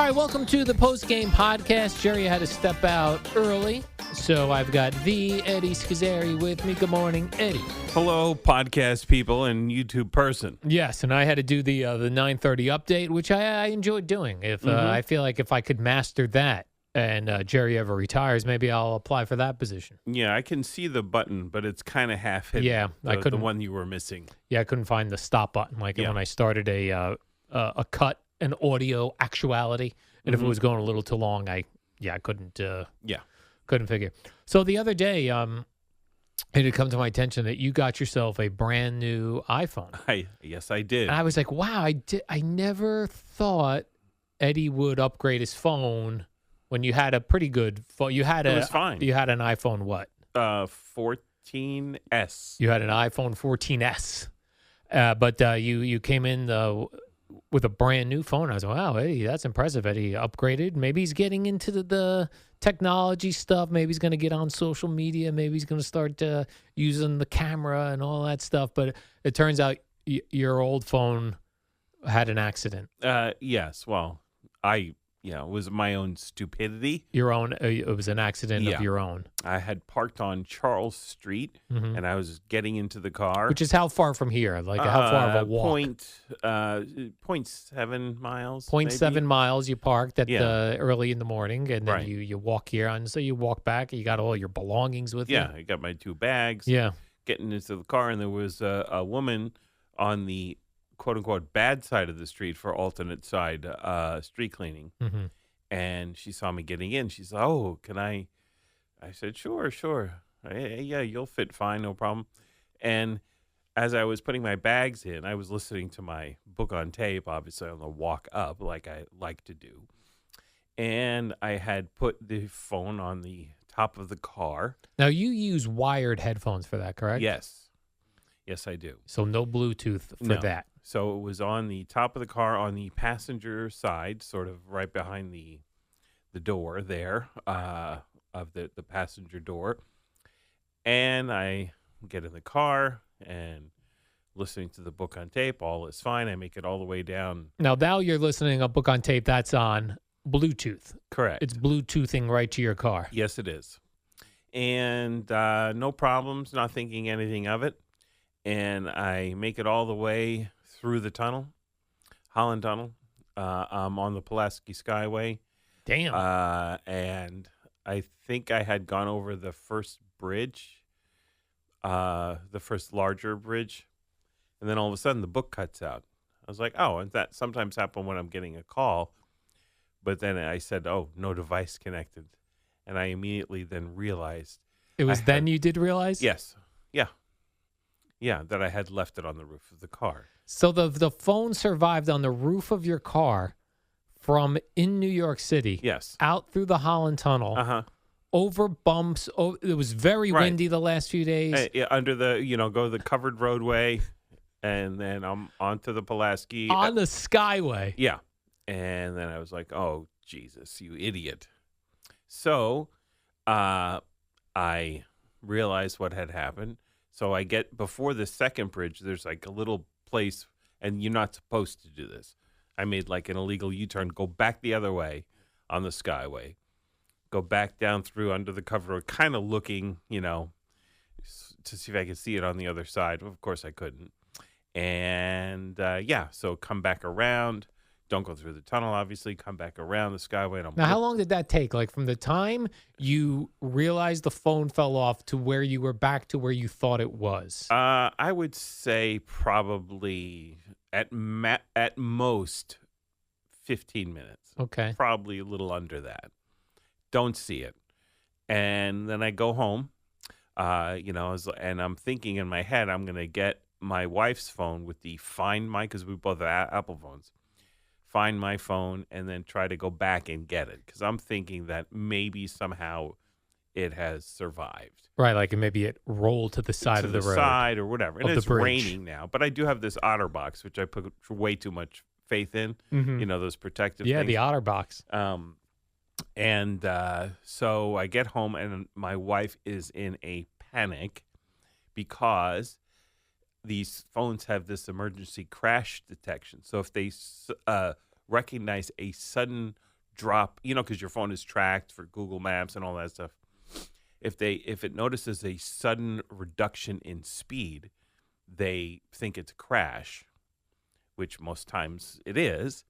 right, welcome to the Postgame podcast. Jerry had to step out early, so I've got the Eddie Scozzare with me. Good morning, Eddie. Hello, podcast people and YouTube person. Yes, and I had to do the 9:30 update, which I enjoyed doing. If I feel like if I could master that and Jerry ever retires, maybe I'll apply for that position. Yeah, I can see the button, but it's kind of half hidden. Yeah, I couldn't. The one you were missing. Yeah, I couldn't find the stop button like when I started a cut, an audio actuality, and if it was going a little too long, I couldn't. Couldn't figure. So the other day, it had come to my attention that you got yourself a brand new iPhone. Yes, I did. And I was like, wow, I never thought Eddie would upgrade his phone when you had a pretty good phone. It was fine. You had an iPhone what? 14S. You had an iPhone 14S. But you came in with a brand new phone. I was like, wow, Eddie, that's impressive. Eddie upgraded. Maybe he's getting into the technology stuff. Maybe he's going to get on social media. Maybe he's going to start using the camera and all that stuff. But it turns out your old phone had an accident. Yes. Well, it was my own stupidity. Your own. It was an accident of your own. I had parked on Charles Street, and I was getting into the car. Which is how far from here? Like how far of a walk? 0.7 miles. 0.7 miles. You parked at early in the morning, and then Right. you walk here, and so you walk back. You got all your belongings with you. Yeah, I got my 2 bags. Yeah. Getting into the car, and there was a woman on the quote-unquote bad side of the street for alternate side street cleaning. Mm-hmm. And she saw me getting in. She said, oh, can I said, sure. Yeah, you'll fit fine, no problem. And as I was putting my bags in, I was listening to my book on tape, obviously on the walk up, like I like to do. And I had put the phone on the top of the car. Now, you use wired headphones for that, correct? Yes, I do. So no Bluetooth for that. So it was on the top of the car on the passenger side, sort of right behind the door there of the passenger door. And I get in the car and listening to the book on tape. All is fine. I make it all the way down. Now you're listening a book on tape that's on Bluetooth. Correct. It's Bluetoothing right to your car. Yes, it is. And no problems, not thinking anything of it. And I make it all the way through the tunnel, Holland Tunnel. I'm on the Pulaski Skyway. Damn. And I think I had gone over the first bridge, the first larger bridge. And then all of a sudden the book cuts out. I was like, oh, and that sometimes happens when I'm getting a call. But then I said, oh, no device connected. And I immediately then realized. It was then you did realize? Yes. Yeah. Yeah, that I had left it on the roof of the car. So the phone survived on the roof of your car from in New York City. Yes. Out through the Holland Tunnel. Over bumps. It was very windy the last few days. Under the, go the covered roadway, and then I'm onto the Pulaski. On the Skyway. Yeah. And then I was like, oh, Jesus, you idiot. So I realized what had happened. So I get before the second bridge, there's like a little place, and you're not supposed to do this. I made like an illegal U-turn, go back the other way on the Skyway, go back down through under the cover road, kind of looking, to see if I could see it on the other side. Of course I couldn't. And so come back around. Don't go through the tunnel, obviously. Come back around the Skyway. And now, how long did that take? Like from the time you realized the phone fell off to where you were back to where you thought it was? I would say probably at most 15 minutes. Okay. Probably a little under that. Don't see it. And then I go home, and I'm thinking in my head, I'm going to get my wife's phone with the Find My, because we both have Apple phones. Find my phone and then try to go back and get it, because I'm thinking that maybe somehow it has survived. Right, like maybe it rolled to the side of the road. Side or whatever. And it's raining now, but I do have this OtterBox, which I put way too much faith in, those protective things. Yeah, the OtterBox. So I get home and my wife is in a panic because these phones have this emergency crash detection. So if they recognize a sudden drop, because your phone is tracked for Google Maps and all that stuff. If it notices a sudden reduction in speed, they think it's a crash, which most times it is.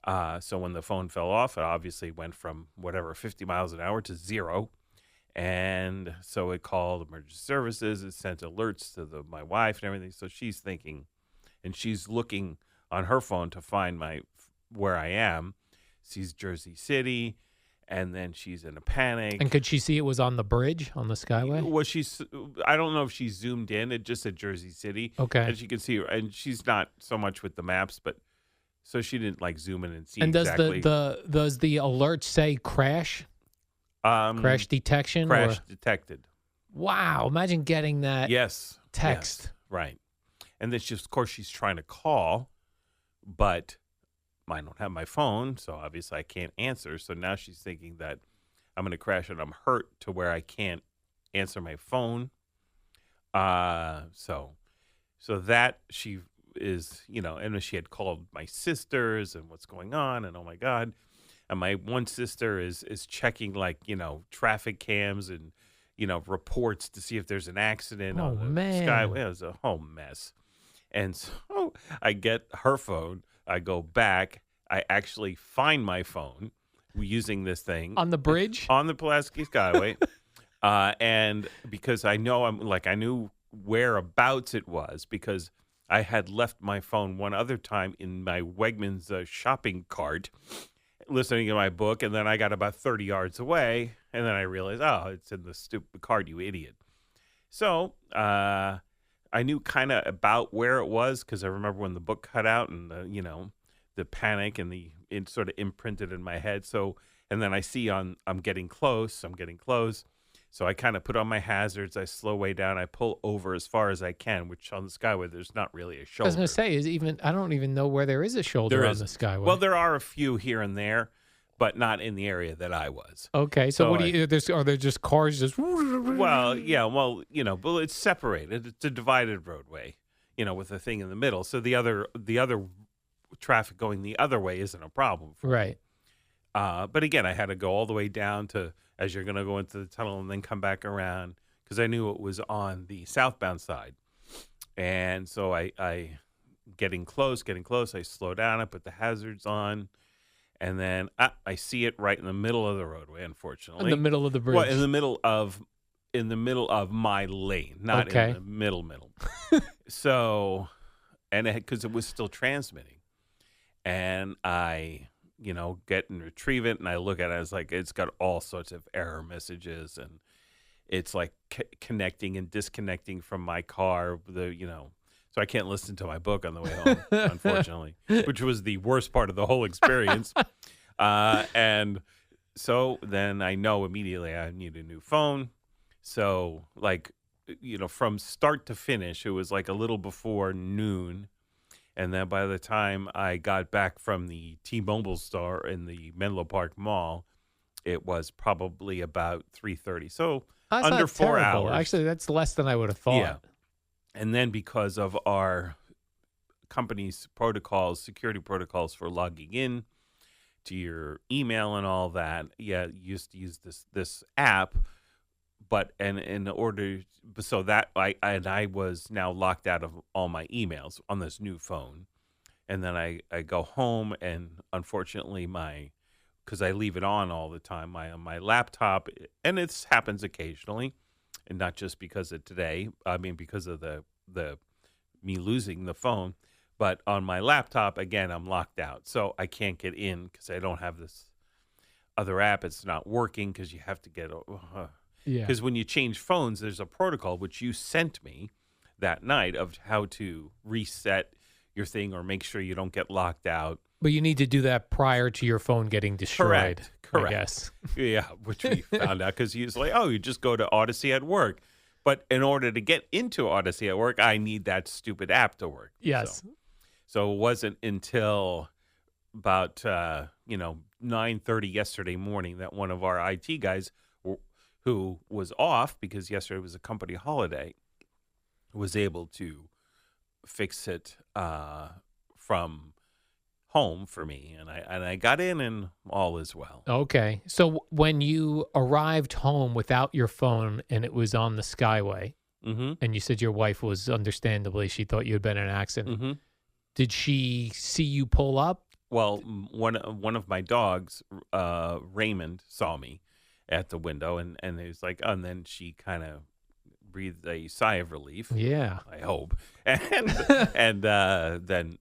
So when the phone fell off, it obviously went from 50 miles an hour to 0. And so it called emergency services. It sent alerts to my wife and everything. So she's thinking, and she's looking on her phone to find where I am. Sees Jersey City, and then she's in a panic. And could she see it was on the bridge on the Skyway? Well, I don't know if she zoomed in. It just said Jersey City. Okay. And she could see her, and she's not so much with the maps, but so she didn't zoom in and see and does exactly. does the alert say crash? Crash detection? Crash detected. Wow! Imagine getting that. Yes. Text. Yes, right. And then of course she's trying to call, but I don't have my phone, so obviously I can't answer. So now she's thinking that I'm going to crash and I'm hurt to where I can't answer my phone. So that she is, and she had called my sisters and what's going on, and oh my God. And my one sister is checking traffic cams and, reports to see if there's an accident on the Skyway. It was a whole mess. And so I get her phone. I go back. I actually find my phone using this thing. On the bridge? On the Pulaski Skyway. And because I knew whereabouts it was because I had left my phone one other time in my Wegmans shopping cart listening to my book, and then I got about 30 yards away, and then I realized, it's in the stupid cart, you idiot. So I knew kind of about where it was because I remember when the book cut out and the panic and it sort of imprinted in my head. So, and then I see I'm getting close. So I kind of put on my hazards. I slow way down. I pull over as far as I can, which on the Skyway, there's not really a shoulder. I was going to say, I don't even know where there is a shoulder on the Skyway. Well, there are a few here and there, but not in the area that I was. Okay, so what are there just cars just? Well, yeah, but it's separated. It's a divided roadway, with a thing in the middle. So the other traffic going the other way isn't a problem for me. Right. But again, I had to go all the way down to as you're going to go into the tunnel and then come back around because I knew it was on the southbound side. And so I getting close, I slow down, I put the hazards on, and then I see it right in the middle of the roadway, unfortunately. In the middle of the bridge. Well, in the middle of my lane, not in the middle. So, and because it was still transmitting. And I get and retrieve it, and I look at it, it's got all sorts of error messages, and it's connecting and disconnecting from my car, so I can't listen to my book on the way home, unfortunately, which was the worst part of the whole experience. And so then I know immediately I need a new phone. So from start to finish, it was a little before noon. And then by the time I got back from the T-Mobile store in the Menlo Park Mall, it was probably about 3:30. So that's under not 4 terrible. hours. Actually, that's less than I would have thought. Yeah. And then because of our company's security protocols for logging in to your email and all that, you used to use this app. But so that I was now locked out of all my emails on this new phone, and then I go home, and unfortunately because I leave it on all the time, my laptop, and it happens occasionally, and not just because of today. I mean because of the me losing the phone, but on my laptop again I'm locked out, so I can't get in because I don't have this other app. It's not working because you have to get. Because when you change phones, there's a protocol which you sent me that night of how to reset your thing or make sure you don't get locked out. But you need to do that prior to your phone getting destroyed. Correct. I guess. Yeah, which we found out because he was like, you just go to Odyssey at work. But in order to get into Odyssey at work, I need that stupid app to work. Yes. So it wasn't until about 9:30 yesterday morning that one of our IT guys who was off because yesterday was a company holiday, was able to fix it from home for me, and I got in, and all is well. Okay. So when you arrived home without your phone and it was on the Skyway, Mm-hmm. and you said your wife was understandably, she thought you had been in an accident. Mm-hmm. Did she see you pull up? Well, one of my dogs, Raymond, saw me at the window, and it was like, and then she kind of breathed a sigh of relief. Yeah. I hope, and then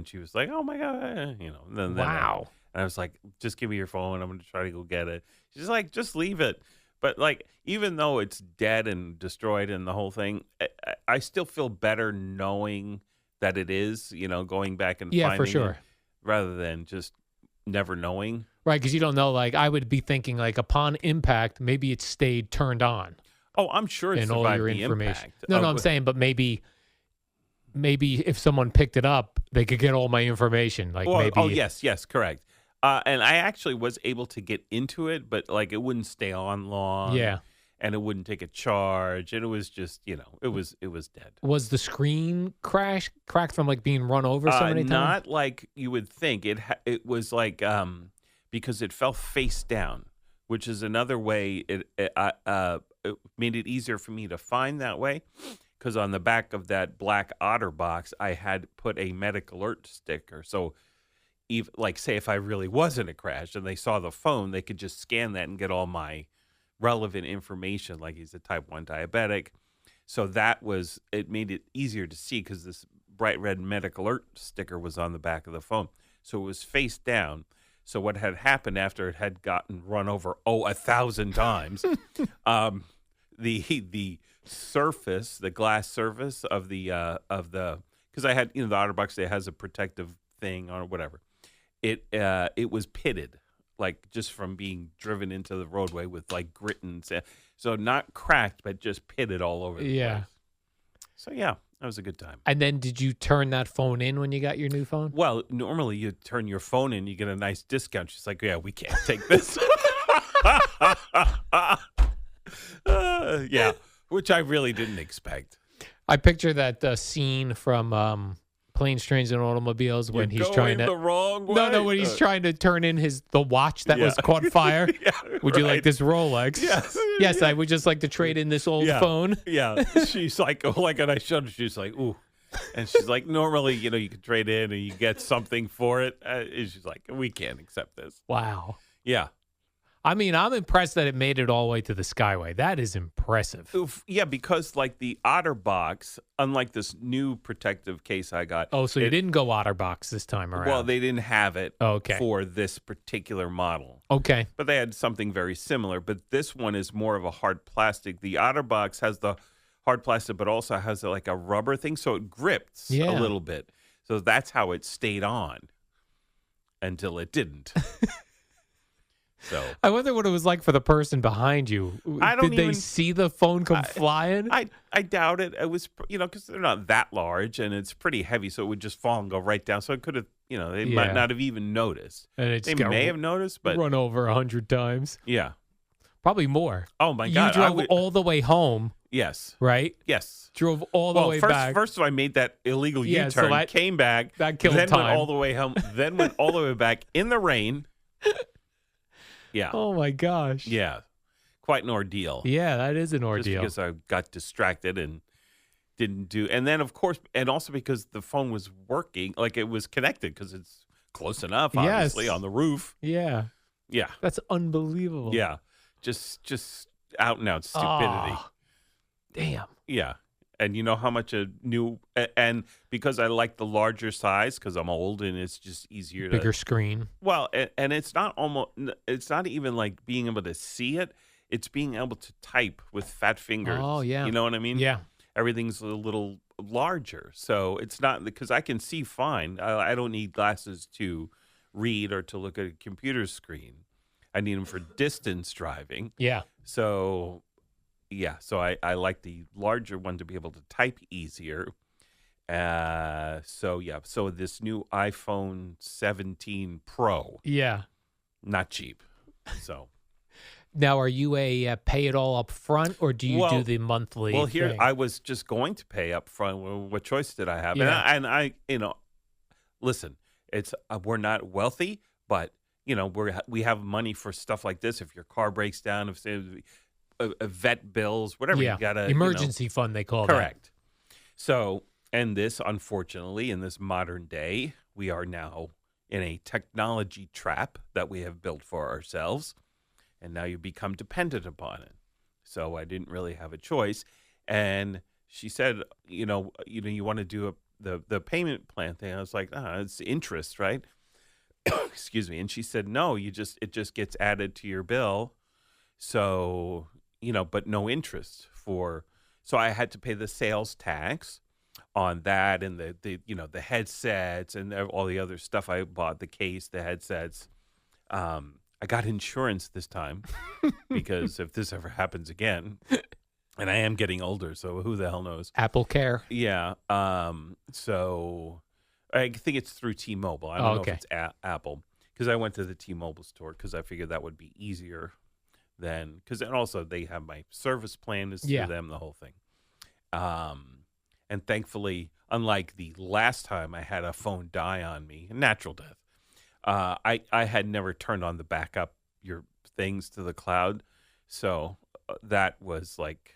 she was like, "Oh my god," And then Wow. and I was like, "Just give me your phone. I'm going to try to go get it." She's like, "Just leave it." But like, even though it's dead and destroyed and the whole thing, I still feel better knowing that it is, going back and Yeah, finding for it, sure. rather than just never knowing. Right, because you don't know. Like, I would be thinking, like, upon impact, maybe it stayed turned on Oh, I'm sure it and all survived your the information. impact. No, I'm saying, but maybe if someone picked it up, they could get all my information. Like, maybe. Oh, yes, correct. And I actually was able to get into it, but like it wouldn't stay on long. Yeah. And it wouldn't take a charge, and it was just, it was dead. Was the screen cracked from like being run over so many times? Not like you would think. It was like because it fell face down, which is another way. It made it easier for me to find that way, because on the back of that black Otter box, I had put a medic alert sticker. So, like, say if I really was in a crash and they saw the phone, they could just scan that and get all my relevant information, like he's a type 1 diabetic. So it made it easier to see because this bright red medic alert sticker was on the back of the phone. So it was face down. So what had happened after it had gotten run over 1,000 times, the surface, the glass surface of the because I had the OtterBox, it has a protective thing or whatever. It was pitted, like just from being driven into the roadway with like grit and sand. So not cracked, but just pitted all over the place. So yeah, that was a good time. And then did you turn that phone in when you got your new phone? Well, normally you turn your phone in, you get a nice discount. She's like, yeah, we can't take this. Yeah, which I really didn't expect. I picture that scene from Planes, Trains, and Automobiles when he's trying to the wrong way. No, when he's trying to turn in the watch that was caught fire. Yeah, Would you like this Rolex? Yes. Yes, I would just like to trade in this old phone. Yeah. She's like, and I showed her, she's like, ooh. And she's like, normally, you can trade in and you get something for it. And she's like, we can't accept this. Wow. Yeah. I mean, I'm impressed that it made it all the way to the Skyway. That is impressive. Yeah, because like the OtterBox, unlike this new protective case I got. Oh, so you didn't go OtterBox this time around? Well, they didn't have it Okay. for this particular model. Okay. But they had something very similar. But this one is more of a hard plastic. The OtterBox has the hard plastic, but also has like a rubber thing, so it grips a little bit. So that's how it stayed on until it didn't. So I wonder what it was like for the person behind you. Did they see the phone come flying? I doubt it. It was, because they're not that large and it's pretty heavy, so it would just fall and go right down. So it could have, they might not have even noticed. And they may have noticed, but run over 100 times. Yeah, probably more. Oh my God! You drove all the way home. Yes. Right. Yes. Drove all the way back. First of all, I made that illegal U-turn, so came back, that killed then time. went all the way home, then went all the way back in the rain. Yeah. Oh my gosh. Yeah. Quite an ordeal. Yeah, that is an ordeal. Just because I got distracted and didn't do, and then of course, and also because the phone was working, like it was connected because it's close enough, obviously, on the roof. Yeah. Yeah. That's unbelievable. Yeah. Just out and out stupidity. Oh, damn. Yeah. And you know how much a new, and because I like the larger size because I'm old and it's just easier to. Bigger screen. Well, and it's not even like being able to see it. It's being able to type with fat fingers. Oh, yeah. You know what I mean? Yeah. Everything's a little larger. So it's not, because I can see fine. I don't need glasses to read or to look at a computer screen. I need them for distance driving. Yeah. So, yeah. So I like the larger one to be able to type easier. So, yeah. So this new iPhone 17 Pro. Yeah. Not cheap. So. Now, are you a pay it all up front, or do you do the monthly Well, here, thing? I was just going to pay up front. What choice did I have? Yeah. And I listen, It's we're not wealthy, but we have money for stuff like this. If your car breaks down, if vet bills, whatever, Yeah. you gotta Emergency fund, they call correct. So, and this, unfortunately, in this modern day, we are now in a technology trap that we have built for ourselves, and now you become dependent upon it. So I didn't really have a choice. And she said, you want to do the payment plan thing. I was like, it's interest, right? Excuse me. And she said, no, it just gets added to your bill. So, but no interest so I had to pay the sales tax on that and the headsets and all the other stuff I bought, the case, the headsets. I got insurance this time because if this ever happens again, and I am getting older, so who the hell knows? Apple Care. Yeah. So I think it's through T-Mobile. I don't know if it's Apple, because I went to the T-Mobile store because I figured that would be easier than, and also they have my service plan is through them, the whole thing. And thankfully, unlike the last time I had a phone die on me, natural death, I had never turned on the backup your things to the cloud. So that was like,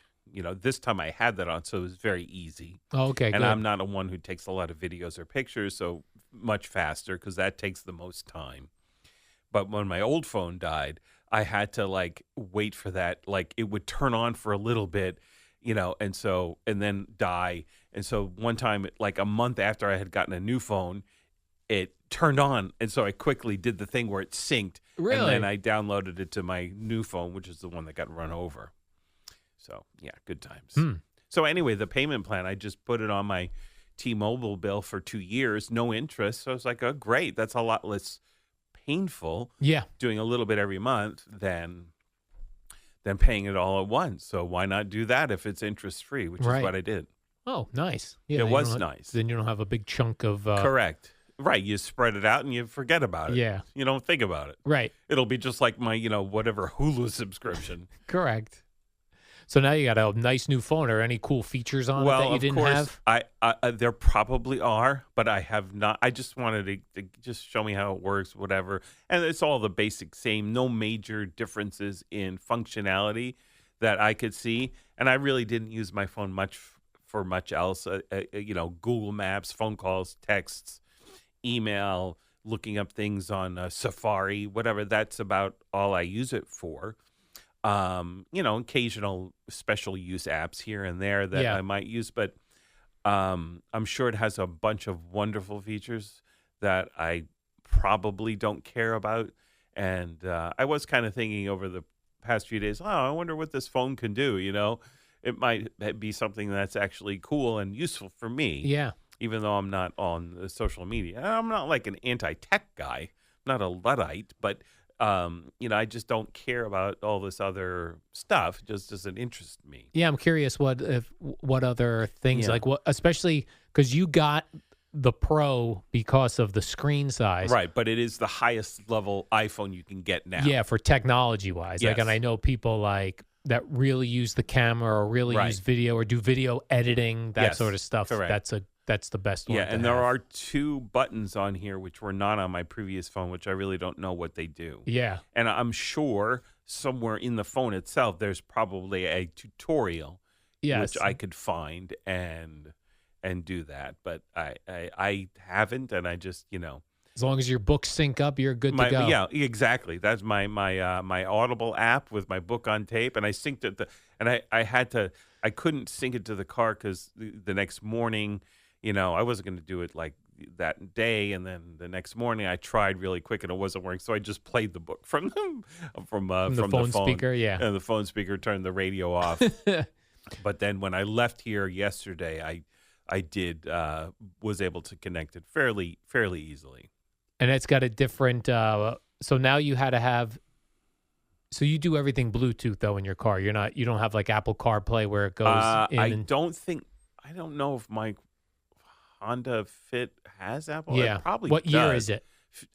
this time I had that on, so it was very easy. Oh, okay, and good. I'm not a one who takes a lot of videos or pictures, so much faster because that takes the most time. But when my old phone died, I had to wait for that. It would turn on for a little bit, and then die. And so one time, a month after I had gotten a new phone, it turned on. And so I quickly did the thing where it synced. Really? And then I downloaded it to my new phone, which is the one that got run over. So, yeah, good times. So anyway, the payment plan, I just put it on my T-Mobile bill for 2 years, no interest. So I was like, oh, great. That's a lot less painful. Yeah. Doing a little bit every month than paying it all at once. So why not do that if it's interest-free, which is what I did. Oh, nice. Yeah, it was nice. Then you don't have a big chunk of... Correct. Right. You spread it out and you forget about it. Yeah. You don't think about it. Right. It'll be just like my, whatever Hulu subscription. Correct. So now you got a nice new phone. Are any cool features on it that you didn't have? There probably are, but I have not. I just wanted to just show me how it works, whatever. And it's all the basic same, no major differences in functionality that I could see. And I really didn't use my phone much for much else. Google Maps, phone calls, texts, email, looking up things on Safari, whatever. That's about all I use it for. Occasional special use apps here and there that I might use, but I'm sure it has a bunch of wonderful features that I probably don't care about. And I was kind of thinking over the past few days, I wonder what this phone can do. It might be something that's actually cool and useful for me. Yeah. Even though I'm not on the social media. I'm not like an anti-tech guy, I'm not a Luddite, but I just don't care about all this other stuff. It just doesn't interest me. Yeah, I'm curious what other things especially because you got the Pro because of the screen size. Right, but it is the highest level iPhone you can get now. Yeah, for technology wise. Yes. And I know people that really use the camera or really use video or do video editing, that sort of stuff. Correct. That's the best one. Yeah, and there are 2 buttons on here which were not on my previous phone, which I really don't know what they do. Yeah. And I'm sure somewhere in the phone itself, there's probably a tutorial which I could find and do that. But I haven't, and I just, As long as your books sync up, you're good to go. Yeah, exactly. That's my Audible app with my book on tape, and I synced it. I couldn't sync it to the car because the next morning, I wasn't going to do it like that day, and then the next morning I tried really quick and it wasn't working, so I just played the book from the phone speaker. Yeah, and the phone speaker turned the radio off. But then when I left here yesterday, I was able to connect it fairly easily. And it's got a different. So now you had to have. So you do everything Bluetooth though in your car. You don't have like Apple CarPlay where it goes in. I don't know if my Honda Fit has Apple. Yeah. It probably what does. year is it?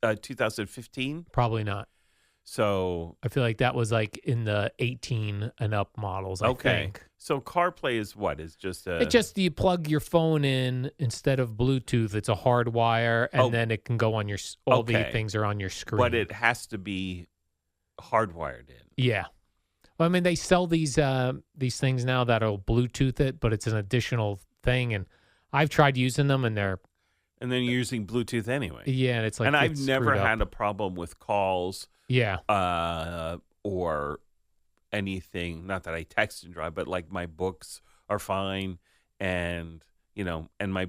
2015. Probably not. So I feel like that was like in the 18 and up models, I think. So CarPlay is what? Is just a... It just, you plug your phone in instead of Bluetooth. It's a hard wire, and then it can go on all the things are on your screen. But it has to be hardwired in. Yeah. Well, I mean, they sell these things now that'll Bluetooth it, but it's an additional thing. And I've tried using them, and they're... And then you're using Bluetooth anyway. Yeah, and it's like... And I've never had a problem with calls. Yeah. Or anything. Not that I text and drive, but like my books are fine. And, and my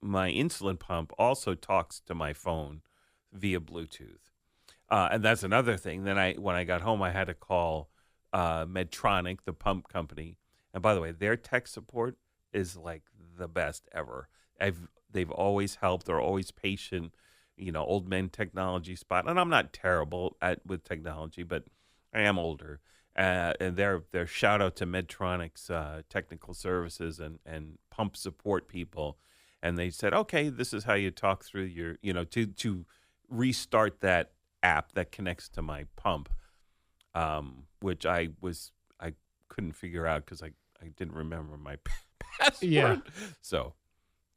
insulin pump also talks to my phone via Bluetooth. And that's another thing. Then when I got home, I had to call Medtronic, the pump company. And by the way, their tech support is like the best ever. They've always helped. They're always patient. Old men technology spot. And I'm not terrible with technology, but I am older. And their shout out to Medtronic's technical services and pump support people. And they said, okay, this is how you talk through your, to restart that app that connects to my pump, which I couldn't figure out because I didn't remember my password. Yeah. So,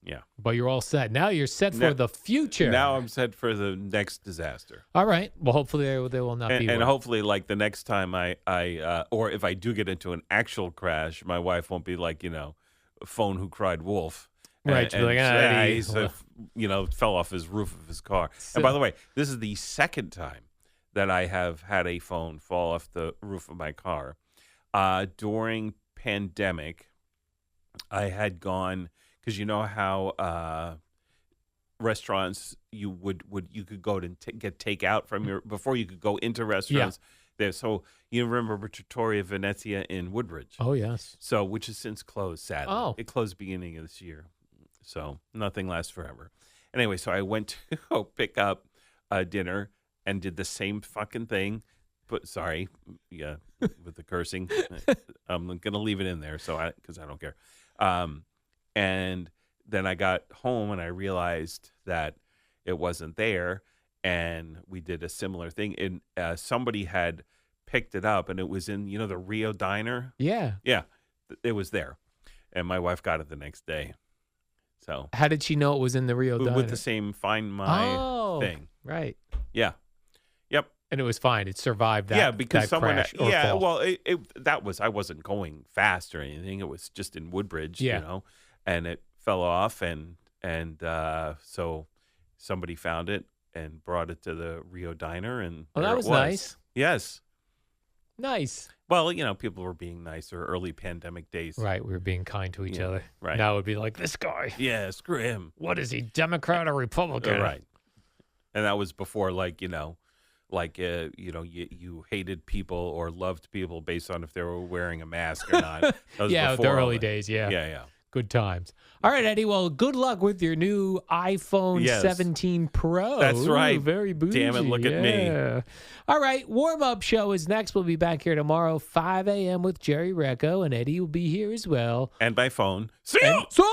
yeah. But you're all set. Now you're set for the future. Now I'm set for the next disaster. All right. Well, hopefully there will not be And one. hopefully, like the next time I or if I do get into an actual crash, my wife won't be like, phone who cried wolf. Right. She'll be like, he's fell off his roof of his car. And by the way, this is the second time that I have had a phone fall off the roof of my car. During pandemic, I had gone, because you know how restaurants you could go to get takeout from before you could go into restaurants. Yeah. So you remember Trattoria Venezia in Woodbridge? Oh yes. So which has since closed, sadly. Oh. It closed beginning of this year. So nothing lasts forever. Anyway, so I went to go pick up dinner and did the same fucking thing. But sorry, yeah, with the cursing, I'm gonna leave it in there. Because I don't care. And then I got home and I realized that it wasn't there, and we did a similar thing. And somebody had picked it up, and it was in the Rio Diner. Yeah. Yeah, it was there, and my wife got it the next day. So how did she know it was in the Rio Diner? With the same Find My thing. Right. Yeah. Yep. And it was fine. It survived that. Because that someone. Crash or fall. Well, I wasn't going fast or anything. It was just in Woodbridge. And it fell off, and so somebody found it and brought it to the Rio Diner, and that was nice. Yes. Nice. Well, people were being nicer early pandemic days. Right. We were being kind to each other. Right. Now it would be like, this guy. Yeah, screw him. What is he, Democrat or Republican? Right. And that was before, you hated people or loved people based on if they were wearing a mask or not. That was the before early days. Yeah. Yeah. Good times. All right, Eddie. Well, good luck with your new iPhone 17 Pro. That's right. Ooh, very bougie. Damn it, look at me. All right, warm-up show is next. We'll be back here tomorrow, 5 a.m. with Jerry Recco, and Eddie will be here as well. And by phone. See you! So